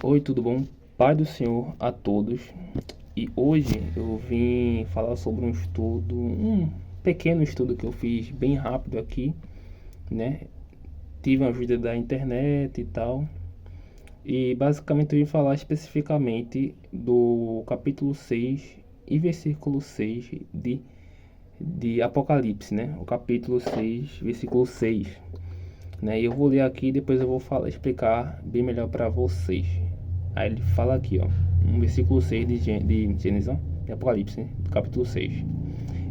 Oi, tudo bom? Pai do Senhor a todos. E hoje eu vim falar sobre um pequeno estudo que eu fiz bem rápido aqui, né? Tive a ajuda da internet e tal. E basicamente eu vim falar especificamente do capítulo 6 e versículo 6 de Apocalipse, né? O capítulo 6, versículo 6, né? E eu vou ler aqui e depois eu vou explicar bem melhor para vocês. Aí ele fala aqui, ó, no versículo 6 de Gênesis, ó, de Apocalipse, né? Do capítulo 6.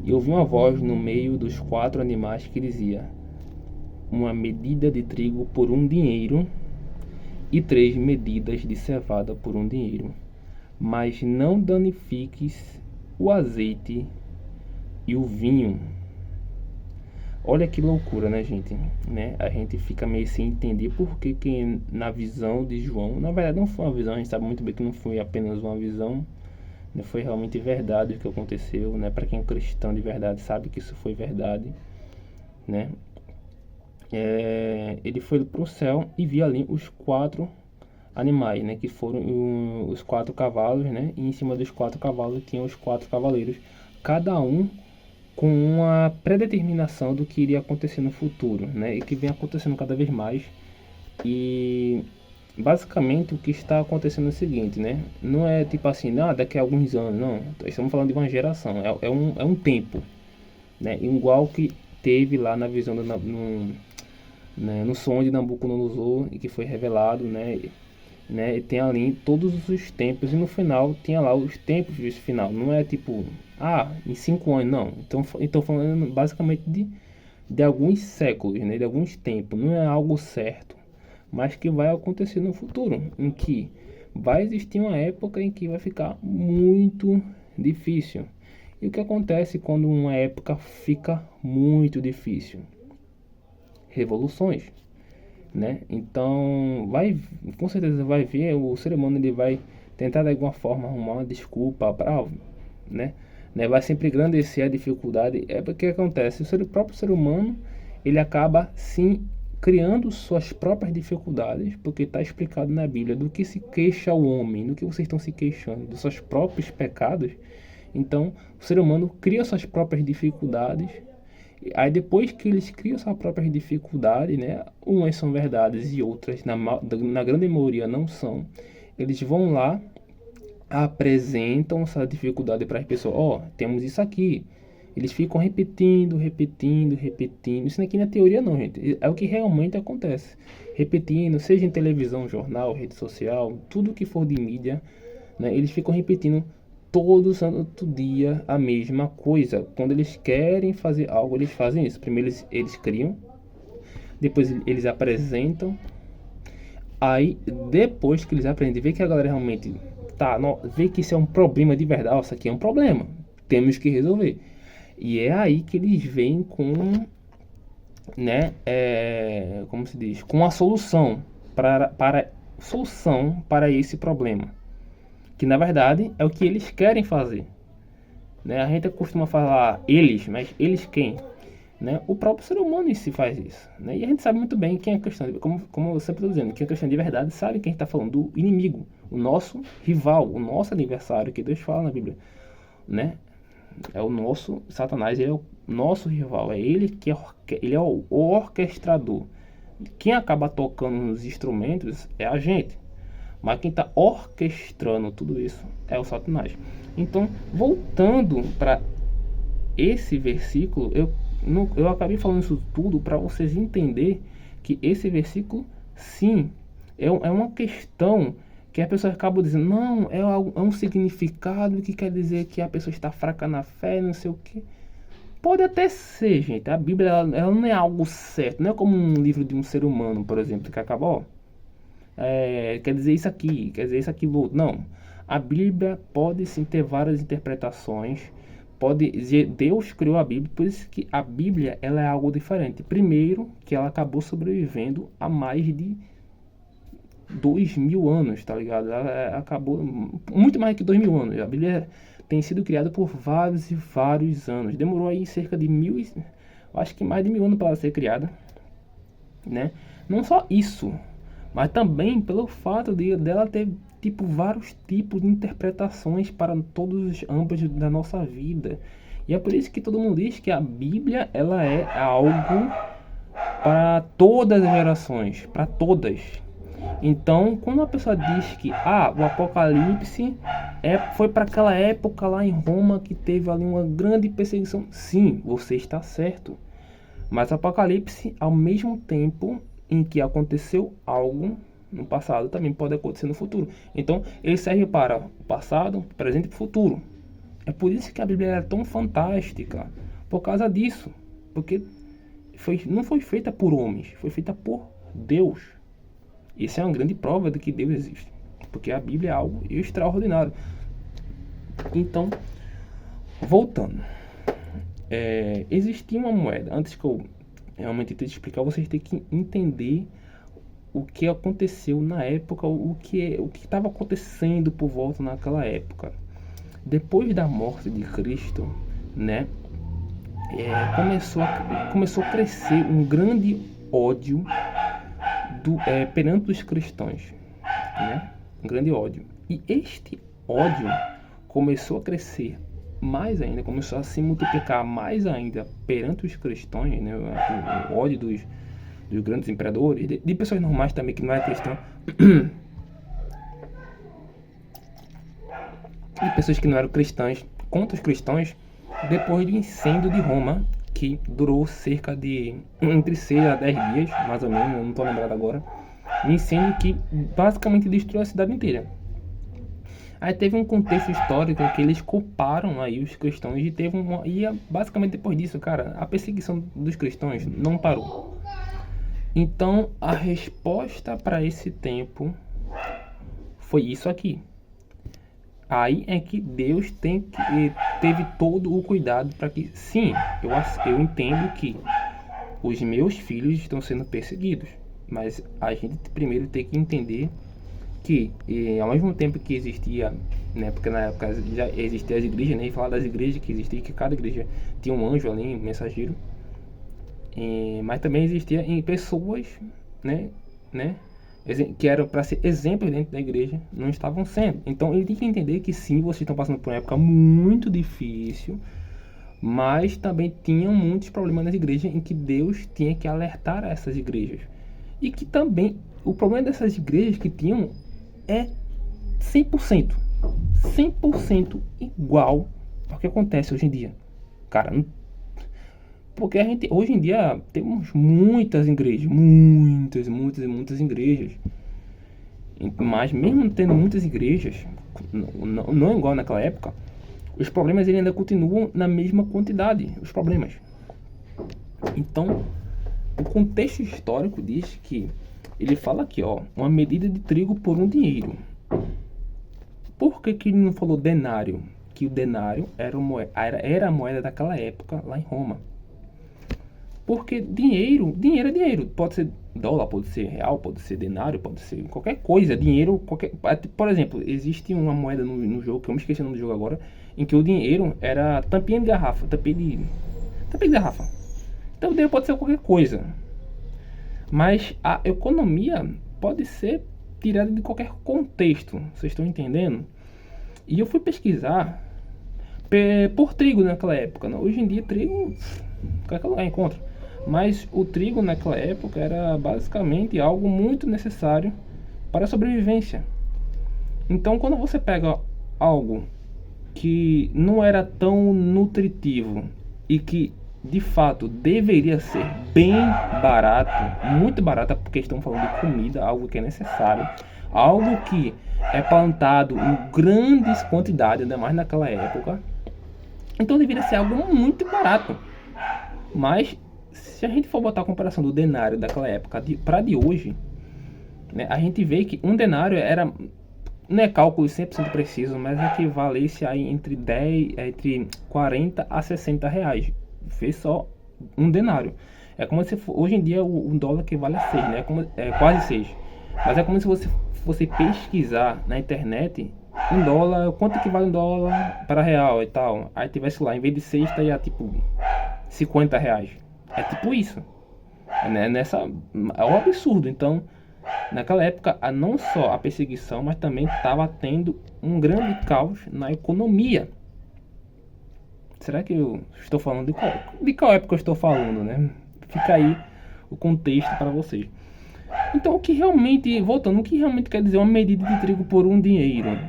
E ouvi uma voz no meio dos quatro animais que dizia: uma medida de trigo por um dinheiro e 3 medidas de cevada por um dinheiro. Mas não danifiques o azeite e o vinho. Olha que loucura, né, gente? Né? A gente fica meio sem entender por que na visão de João, na verdade não foi uma visão, a gente sabe muito bem que não foi apenas uma visão, né? Foi realmente verdade o que aconteceu, né? Para quem é cristão de verdade sabe que isso foi verdade, né? Ele foi para o céu e viu ali os quatro animais, né? Que foram os quatro cavalos, né? E em cima dos quatro cavalos tinham os quatro cavaleiros, cada um com uma predeterminação do que iria acontecer no futuro, né? E que vem acontecendo cada vez mais. E basicamente o que está acontecendo é o seguinte, né? Não é tipo assim, daqui a alguns anos, não. Estamos falando de uma geração, é um tempo, né? Igual que teve lá na visão no sonho de Nabucodonosor e que foi revelado, né? E tem ali todos os tempos e no final tinha lá os tempos desse final. Não é tipo, em 5 anos, não. Então falando basicamente de alguns séculos, né? De alguns tempos. Não é algo certo, mas que vai acontecer no futuro, em que vai existir uma época em que vai ficar muito difícil. E o que acontece quando uma época fica muito difícil? Revoluções, né? Então, com certeza vai ver, o ser humano ele vai tentar de alguma forma arrumar uma desculpa para, né? Vai sempre engrandecer a dificuldade. É porque acontece, o próprio ser humano, ele acaba sim criando suas próprias dificuldades, porque está explicado na Bíblia do que se queixa o homem, do que vocês estão se queixando, dos seus próprios pecados. Então, o ser humano cria suas próprias dificuldades. Aí depois que eles criam suas próprias dificuldades, né? Umas são verdades e outras, na grande maioria, não são. Eles vão lá, apresentam essa dificuldade para as pessoas. Temos isso aqui. Eles ficam repetindo, repetindo, repetindo. Isso aqui não é teoria não, gente. É o que realmente acontece. Repetindo, seja em televisão, jornal, rede social, tudo que for de mídia, né? Eles ficam repetindo todo santo dia a mesma coisa. Quando eles querem fazer algo, eles fazem isso. Primeiro eles criam, depois eles apresentam. Aí depois que eles aprendem, vê que a galera realmente vê que isso é um problema de verdade. Isso aqui é um problema, temos que resolver. E é aí que eles vêm com, né, como se diz, com a solução para esse problema, que na verdade é o que eles querem fazer, né? A gente costuma falar eles, mas eles quem? Né? O próprio ser humano em si faz isso, né? E a gente sabe muito bem quem é cristão, como eu sempre estou dizendo, quem é cristão de verdade sabe quem está falando, do inimigo, o nosso rival, o nosso adversário, que Deus fala na Bíblia, né? É o nosso Satanás, ele é o nosso rival, é ele ele é o orquestrador. Quem acaba tocando nos instrumentos é a gente, mas quem está orquestrando tudo isso é o Satanás. Então, voltando para esse versículo, eu acabei falando isso tudo para vocês entenderem que esse versículo, sim, é uma questão que a pessoa acaba dizendo, não, é um significado que quer dizer que a pessoa está fraca na fé, não sei o que. Pode até ser, gente. A Bíblia ela não é algo certo, não é como um livro de um ser humano, por exemplo, que acaba, quer dizer isso aqui, quer dizer isso aqui, outro. Não. A Bíblia pode sim ter várias interpretações. Pode dizer, Deus criou a Bíblia, por isso que a Bíblia ela é algo diferente. Primeiro, que ela acabou sobrevivendo há mais de 2000 anos, tá ligado? Ela acabou muito mais que 2000 anos. A Bíblia tem sido criada por vários e vários anos. Demorou aí cerca de acho que mais de 1000 anos para ela ser criada, né? Não só isso, mas também pelo fato dela ter tipo vários tipos de interpretações para todos os âmbitos da nossa vida. E é por isso que todo mundo diz que a Bíblia ela é algo para todas as gerações, para todas. Então, quando a pessoa diz que o Apocalipse foi para aquela época lá em Roma que teve ali uma grande perseguição, sim, você está certo. Mas Apocalipse, ao mesmo tempo em que aconteceu algo no passado, também pode acontecer no futuro. Então, ele serve para o passado, presente e futuro. É por isso que a Bíblia é tão fantástica, por causa disso. Porque não foi feita por homens, foi feita por Deus. Isso é uma grande prova de que Deus existe, porque a Bíblia é algo extraordinário. Então, voltando, existia uma moeda. Antes que eu realmente tente explicar, vocês têm que entender o que aconteceu na época, o que estava acontecendo por volta naquela época. Depois da morte de Cristo, né, começou a crescer um grande ódio perante os cristãos, né? Um grande ódio. E este ódio começou a crescer mais ainda, começou a se multiplicar mais ainda perante os cristãos, né? O ódio dos grandes imperadores, de pessoas normais também que não é cristão, e pessoas que não eram cristãs contra os cristãos, depois do incêndio de Roma, que durou cerca de entre 6 a 10 dias, mais ou menos, eu não estou lembrado agora. Um incêndio que basicamente destruiu a cidade inteira. Aí teve um contexto histórico em que eles culparam aí os cristãos e basicamente depois disso, cara, a perseguição dos cristãos não parou. Então a resposta para esse tempo foi isso aqui. Aí é que Deus teve todo o cuidado para que, sim, eu entendo que os meus filhos estão sendo perseguidos, mas a gente primeiro tem que entender que, ao mesmo tempo que existia, né, porque na época já existiam as igrejas, né, e falar das igrejas que existiam, que cada igreja tinha um anjo ali, um mensageiro, mas também existia em pessoas, né, que eram para ser exemplos dentro da igreja, não estavam sendo. Então ele tem que entender que sim, vocês estão passando por uma época muito difícil, mas também tinham muitos problemas nas igrejas em que Deus tinha que alertar essas igrejas. E que também o problema dessas igrejas que tinham é 100% igual ao que acontece hoje em dia. Cara, porque a gente hoje em dia temos muitas igrejas, muitas igrejas. Mas mesmo tendo muitas igrejas, não igual naquela época, os problemas ainda continuam na mesma quantidade, os problemas. Então, o contexto histórico diz que ele fala aqui, ó, uma medida de trigo por um dinheiro. Por que ele não falou denário? Que o denário era a moeda daquela época lá em Roma. Porque dinheiro é dinheiro. Pode ser dólar, pode ser real, pode ser denário, pode ser qualquer coisa. Dinheiro, por exemplo, existe uma moeda no jogo, que eu me esqueci o nome do jogo agora, em que o dinheiro era tampinha de garrafa. Tampinha de garrafa. Então o dinheiro pode ser qualquer coisa. Mas a economia pode ser tirada de qualquer contexto. Vocês estão entendendo? E eu fui pesquisar por trigo naquela época. Não? Hoje em dia, trigo, qualquer lugar encontra. Mas o trigo naquela época era basicamente algo muito necessário para a sobrevivência. Então, quando você pega algo que não era tão nutritivo e que de fato deveria ser bem barato, muito barato, porque estamos falando de comida, algo que é necessário, algo que é plantado em grandes quantidades, ainda mais naquela época, então deveria ser algo muito barato. Mas se a gente for botar a comparação do denário daquela época para de hoje, né, a gente vê que um denário era, não é cálculo 100% preciso, mas equivalesse a entre 40 a 60 reais. Fez só um denário. É como se hoje em dia o dólar equivale a 6, né? Quase 6. Mas é como se você pesquisar na internet um dólar, quanto equivale um dólar para real e tal. Aí tivesse lá, em vez de 6, estaria tipo 50 reais. É tipo isso. É um absurdo. Então, Naquela época, não só a perseguição, mas também estava tendo um grande caos na economia. Será que eu estou falando de qual época eu estou falando, né? Fica aí o contexto para vocês. Então, o que realmente, voltando, o que realmente quer dizer uma medida de trigo por um dinheiro?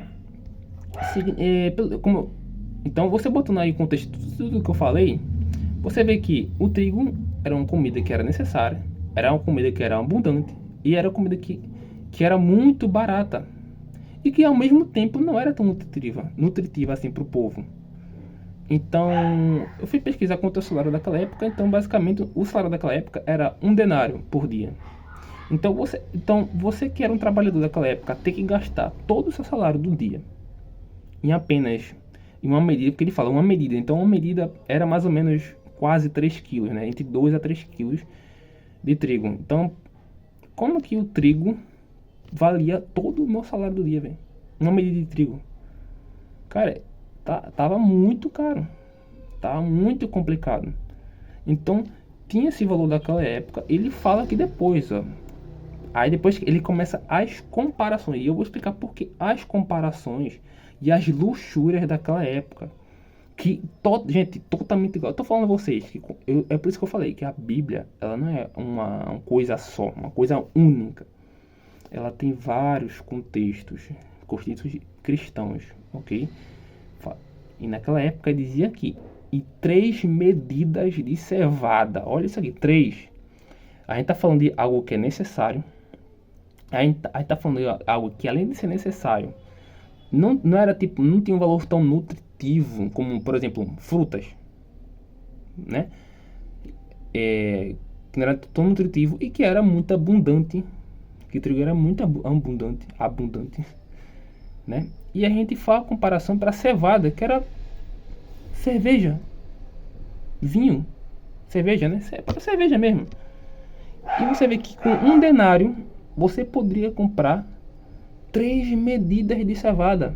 Então, você botando aí o contexto de tudo que eu falei, você vê que o trigo era uma comida que era necessária, era uma comida que era abundante e era uma comida que era muito barata e que ao mesmo tempo não era tão nutritiva assim para o povo. Então, eu fui pesquisar quanto é o salário daquela época. Então, basicamente, o salário daquela época era 1 denário por dia. Então você que era um trabalhador daquela época, ter que gastar todo o seu salário do dia em apenas em uma medida, porque ele fala uma medida. Então, uma medida era mais ou menos quase 3 quilos, né? Entre 2 a 3 quilos de trigo. Então, como que o trigo valia todo o meu salário do dia, velho? Uma medida de trigo. Cara, tava muito caro. Tava muito complicado. Então, tinha esse valor daquela época. Ele fala que depois, ó. Aí depois ele começa as comparações. E eu vou explicar por que as comparações e as luxúrias daquela época. Gente, totalmente igual. Eu tô falando a vocês que é por isso que eu falei que a Bíblia, ela não é uma coisa só, uma coisa única. Ela tem vários contextos cristãos, ok? E naquela época dizia aqui, e 3 medidas de cevada. Olha isso aqui, 3. A gente tá falando de algo que é necessário. A gente tá falando de algo que, além de ser necessário, não era tipo, não tinha um valor tão nutritivo como, por exemplo, frutas, né? Que não era tão nutritivo e que era muito abundante. Que o trigo era muito abundante, né? E a gente faz a comparação para a cevada, que era cerveja, vinho, cerveja, né? Para cerveja mesmo. E você vê que com 1 denário você poderia comprar 3 medidas de cevada.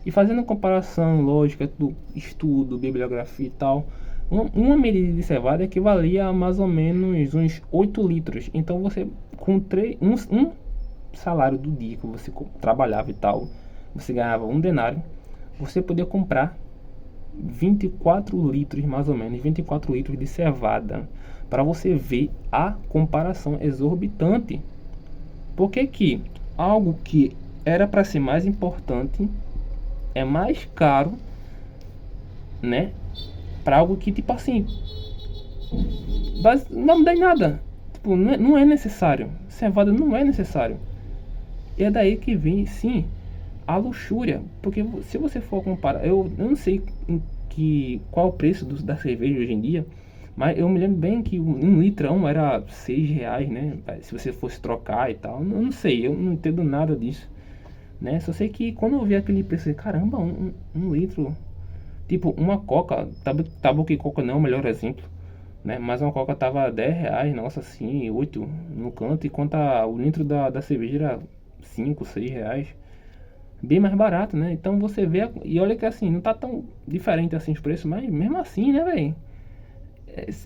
E fazendo comparação lógica do estudo, bibliografia e tal, uma medida de cevada equivalia a mais ou menos uns 8 litros. Então você, com um salário do dia que você trabalhava e tal, você ganhava 1 denário, você podia comprar 24 litros, mais ou menos, 24 litros de cevada. Para você ver a comparação exorbitante. Porque que algo que era para ser mais importante é mais caro, né? Para algo que, tipo assim, não dá em nada. Tipo, não é necessário. Cevada não é necessário. E é daí que vem, sim, a luxúria. Porque se você for comparar, eu não sei qual o preço da cerveja hoje em dia, mas eu me lembro bem que um litrão era R$6, né? Se você fosse trocar e tal. Eu não sei, eu não entendo nada disso, né? Só sei que quando eu vi aquele preço, caramba, um litro. Tipo, uma coca, tá bom que coca não é o melhor exemplo, né? Mas uma coca tava R$10, nossa, assim, 8 no canto, enquanto o litro da cerveja era 5, R$6. Bem mais barato, né? Então você vê, e olha que assim, não tá tão diferente assim os preços, mas mesmo assim, né, velho?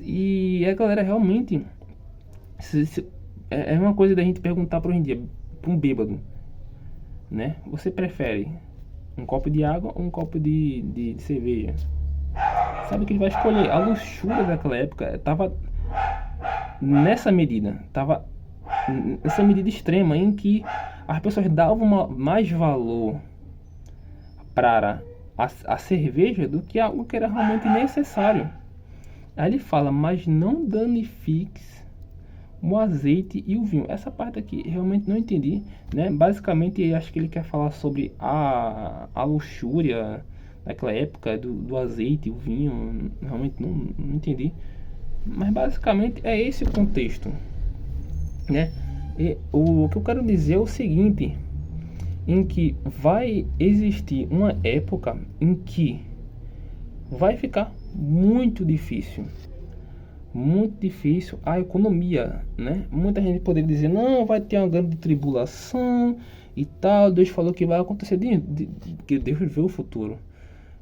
E a galera realmente, é uma coisa da gente perguntar para hoje em dia, pra um bêbado, né? Você prefere um copo de água ou um copo de cerveja? Sabe o que ele vai escolher? A luxúria daquela época tava nessa medida extrema em que as pessoas davam mais valor para a cerveja do que algo que era realmente necessário. Aí ele fala, mas não danifiques o azeite e o vinho. Essa parte aqui realmente não entendi, né? Basicamente acho que ele quer falar sobre a luxúria daquela época do azeite e o vinho. Realmente não entendi. Mas basicamente é esse o contexto, né? E o que eu quero dizer é o seguinte, em que vai existir uma época em que vai ficar muito difícil a economia, né? Muita gente poderia dizer, não, vai ter uma grande tribulação e tal, Deus falou que vai acontecer, que Deus vê o futuro.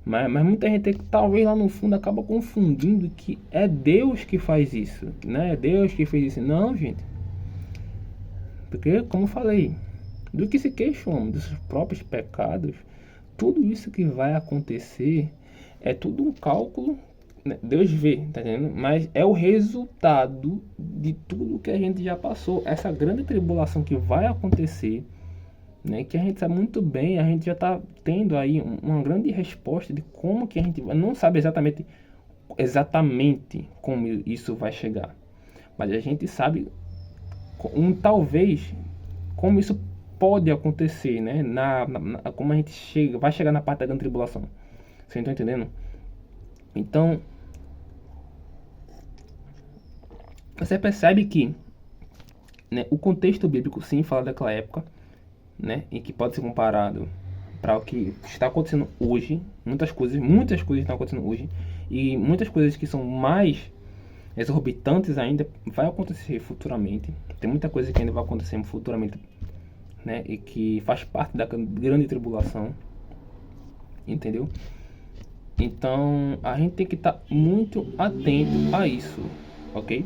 Mas muita gente talvez lá no fundo acaba confundindo que é Deus que faz isso, né? É Deus que fez isso. Não, gente. Porque, como eu falei, do que se queixa o homem, dos seus próprios pecados, tudo isso que vai acontecer é tudo um cálculo, né? Deus vê, tá entendendo? Mas é o resultado de tudo que a gente já passou. Essa grande tribulação que vai acontecer, né? Que a gente sabe muito bem, a gente já está tendo aí uma grande resposta de como que a gente não sabe exatamente como isso vai chegar, mas a gente sabe talvez como isso pode acontecer, né? Como a gente vai chegar na parte da grande tribulação. Vocês estão entendendo? Então, você percebe que, né, o contexto bíblico sim fala daquela época, né, em que pode ser comparado para o que está acontecendo hoje. Muitas coisas estão acontecendo hoje, e muitas coisas que são mais exorbitantes ainda vai acontecer futuramente. Tem muita coisa que ainda vai acontecer futuramente, né, e que faz parte da grande tribulação, entendeu? Então a gente tem que estar muito atento a isso, ok?